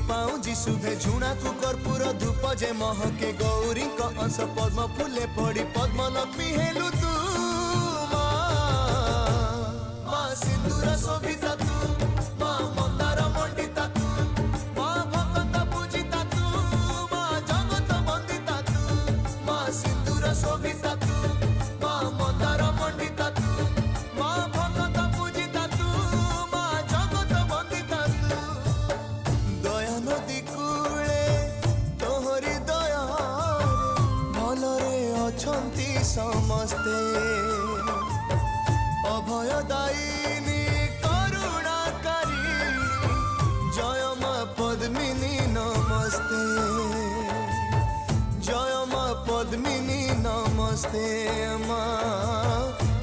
पाऊँ शुभे झुणा को कर्पूर धूप जे महके गौरी अंश पद्म फूले पड़ी पद्म लक्ष्मी हेलु तू माँ सिंदूर शोभिता तू माँ मंदार मंडिता तू माँ भगत पूजिता तू माँ जगत वंदिता तू माँ सिंदूर शोभिता तू माँ मंदार मंडिता तू माँ भगत पूजिता तू माँ जगत वंदिता तू दया नदी कूले तोहरी दया भलरे अछंती समस्ते अभयदायिनी करुणाकारी जय माँ पद्मिनी नमस्ते जय माँ पद्मिनी नमस्ते माँ।